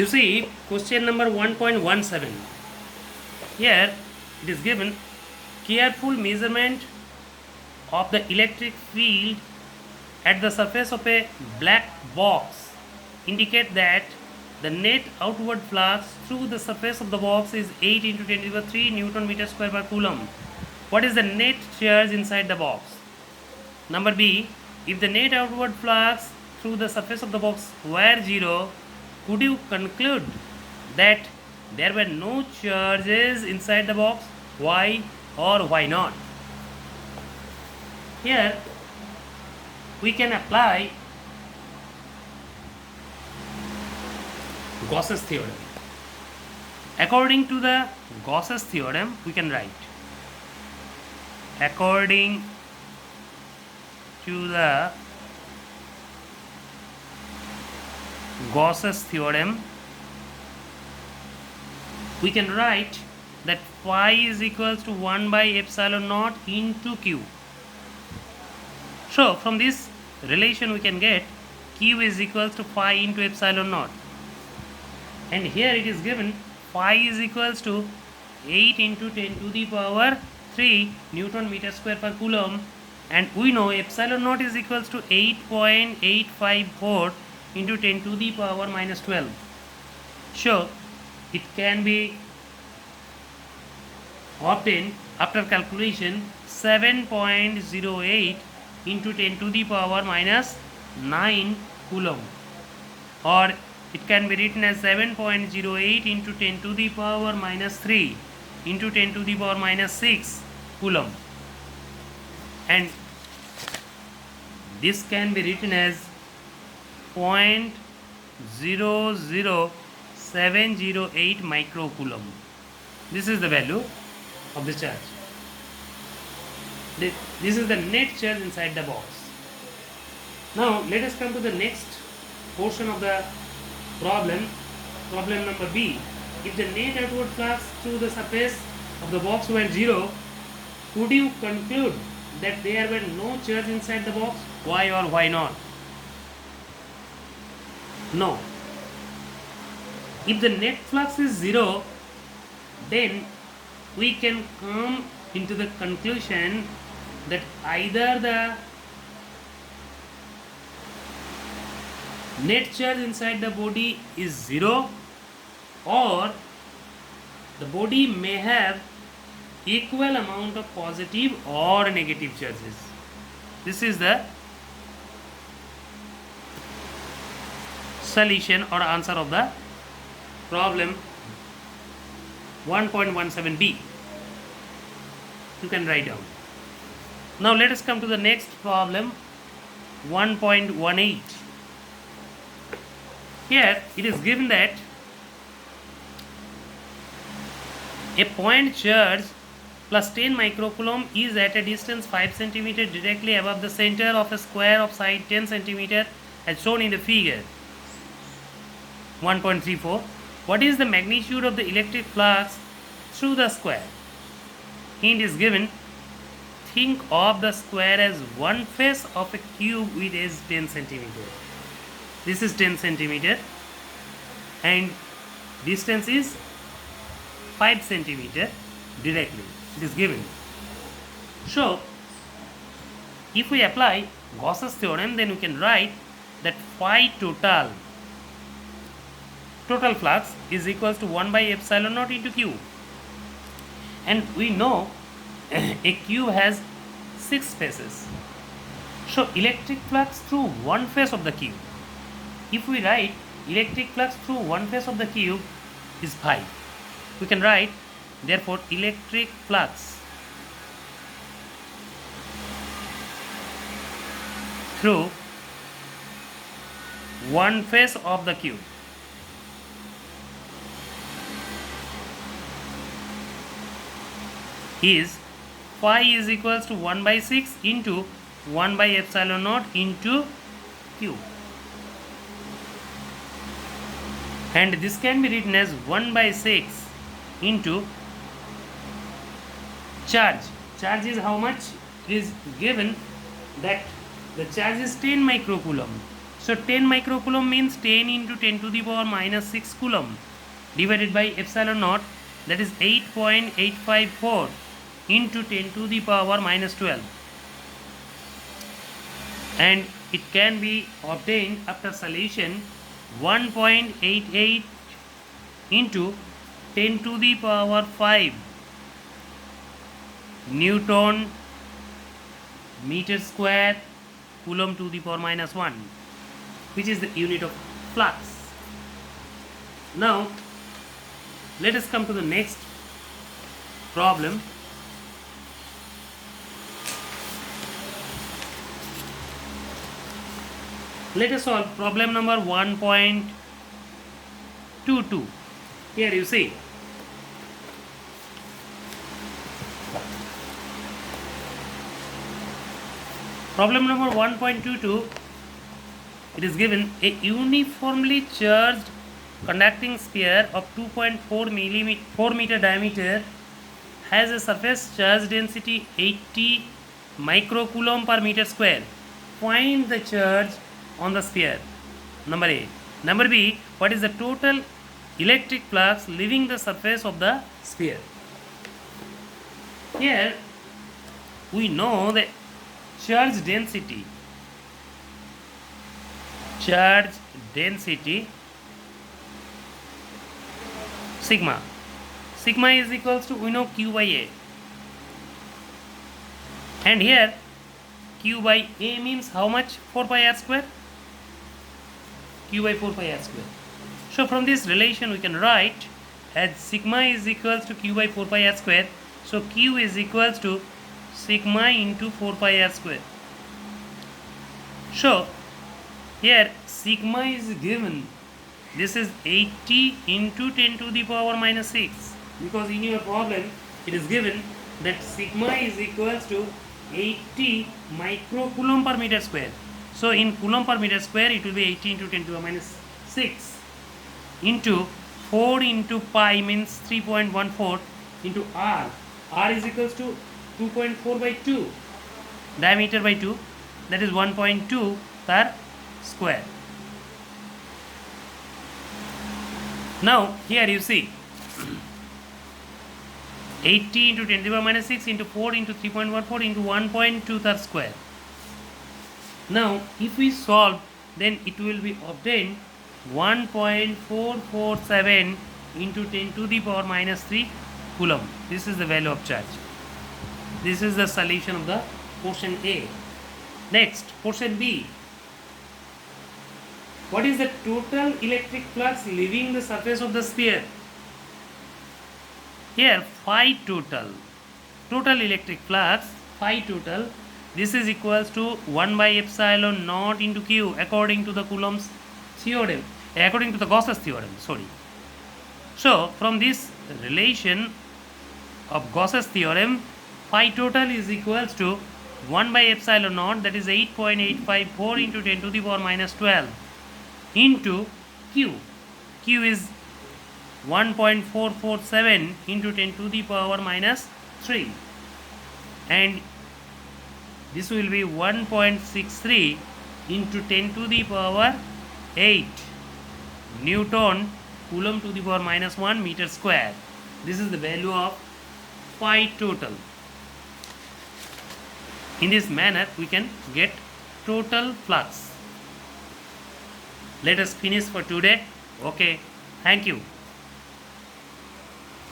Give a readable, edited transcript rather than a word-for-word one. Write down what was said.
You see, question number 1.17. Here it is given careful measurement of the electric field at the surface of a black box indicate that the net outward flux through the surface of the box is 8 into 10 to the 3 Newton meter square per coulomb. What is the net charge inside the box? Number B, if the net outward flux through the surface of the box were 0, could you conclude that there were no charges inside the box? Why or why not? Here we can apply Gauss's theorem. According to the Gauss's theorem, we can write, according to the Gauss's theorem, we can write that phi is equals to 1 by epsilon naught into q. So from this relation we can get q is equals to phi into epsilon naught, and here it is given phi is equals to 8 into 10 to the power 3 Newton meter square per coulomb, and we know epsilon naught is equals to 8.854 into 10 to the power minus 12. So it can be obtained after calculation 7.08 into 10 to the power minus 9 coulomb, or it can be written as 7.08 into 10 to the power minus 3 into 10 to the power minus 6 coulomb, and this can be written as 0.00708 microcoulomb. This is the value of the charge. This is the net charge inside the box. Now let us come to the next portion of the problem. Problem number B. If the net outward flux through the surface of the box were 0, could you conclude that there were no charge inside the box? Why or why not? No. If the net flux is 0, then we can come into the conclusion that either the net charge inside the body is 0, or the body may have equal amount of positive or negative charges. This is the solution or answer of the problem 1.17b. You can write down. Now let us come to the next problem 1.18. Here it is given that a point charge plus 10 microcoulomb is at a distance 5 cm directly above the center of a square of side 10 cm as shown in the figure 1.34. What is the magnitude of the electric flux through the square? Hint is given. Think of the square as one face of a cube with age 10 cm. This is 10 cm and distance is 5 cm directly. It is given. So if we apply Gauss's theorem, then we can write that phi total flux is equals to 1 by epsilon naught into q, and we know a cube has 6 faces. So electric flux through one face of the cube, if we write electric flux through one face of the cube is phi, we can write therefore electric flux through one face of the cube is phi is equals to 1 by 6 into 1 by epsilon naught into q, and this can be written as 1 by 6 into charge. Charge is how much? It is given that the charge is 10 microcoulomb. So 10 microcoulomb means 10 into 10 to the power minus 6 coulomb divided by epsilon naught, that is 8.854 into 10 to the power minus 12, and it can be obtained after solution 1.88 into 10 to the power 5 Newton meter square coulomb to the power minus 1, which is the unit of flux. Now let us come to the next problem. Let us solve problem number 1.22. Here you see, problem number 1.22, it is given a uniformly charged conducting sphere of 2.4 meter diameter has a surface charge density 80 microcoulomb per meter square. Find the charge on the sphere. Number A. Number B. What is the total electric flux leaving the surface of the sphere? Here we know the charge density. Charge density sigma. Sigma is equals to, we know, Q by A. And here Q by A means how much? 4 pi r square. Q by 4 pi r square. So from this relation we can write as sigma is equals to Q by 4 pi r square. So Q is equals to sigma into 4 pi r square. So here sigma is given, this is 80 into 10 to the power minus 6, because in your problem it is given that sigma is equals to 80 microcoulomb per meter square. So in coulomb per meter square it will be 80 into 10 to the minus 6 into 4 into pi means 3.14 into r. R is equals to 2.4 by 2, diameter by 2, that is 1.2 per square. Now here you see 80 into 10 to the power minus 6 into 4 into 3.14 into 1.2 per square. Now if we solve, then it will be obtained 1.447 into 10 to the power minus 3 coulomb. This is the value of charge. This is the solution of the portion A. Next, portion B. What is the total electric flux leaving the surface of the sphere? Here phi total. Total electric flux, phi total, this is equals to 1 by epsilon naught into Q according to the Coulomb's theorem, according to the Gauss's theorem, sorry. So from this relation of Gauss's theorem, phi total is equals to 1 by epsilon naught, that is 8.854 into 10 to the power minus 12 into Q. Q is 1.447 into 10 to the power minus 3, and this will be 1.63 into 10 to the power 8 Newton coulomb to the power minus 1 meter square. This is the value of phi total. In this manner we can get total flux. Let us finish for today. Okay, thank you.